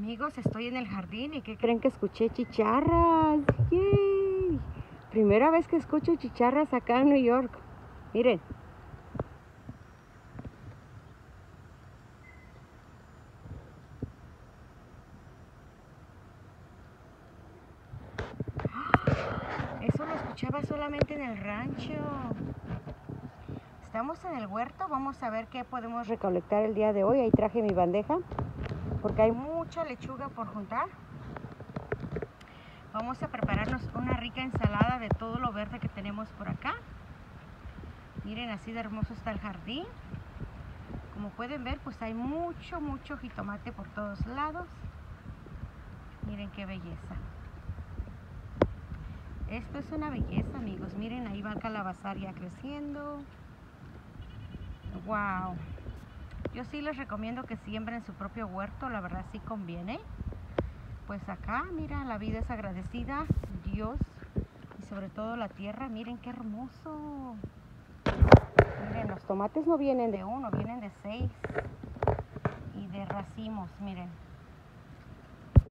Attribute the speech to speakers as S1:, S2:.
S1: Amigos, estoy en el jardín y ¿qué creen que escuché? Chicharras. ¡Yay! Primera vez que escucho chicharras acá en New York. Miren. Eso lo escuchaba solamente en el rancho. Estamos en el huerto, vamos a ver qué podemos recolectar el día de hoy. Ahí traje mi bandeja porque hay mucha lechuga por juntar. Vamos a prepararnos una rica ensalada de todo lo verde que tenemos por acá. Miren, así de hermoso está el jardín. Como pueden ver, pues hay mucho jitomate por todos lados. Miren qué belleza. Esto es una belleza, amigos. Miren, ahí va el calabazar ya creciendo. Wow. Yo sí les recomiendo que siembren su propio huerto, la verdad sí conviene. Pues acá, mira, la vida es agradecida, Dios y sobre todo la tierra. Miren qué hermoso. Miren, los tomates no vienen de uno, vienen de 6 y de racimos, miren.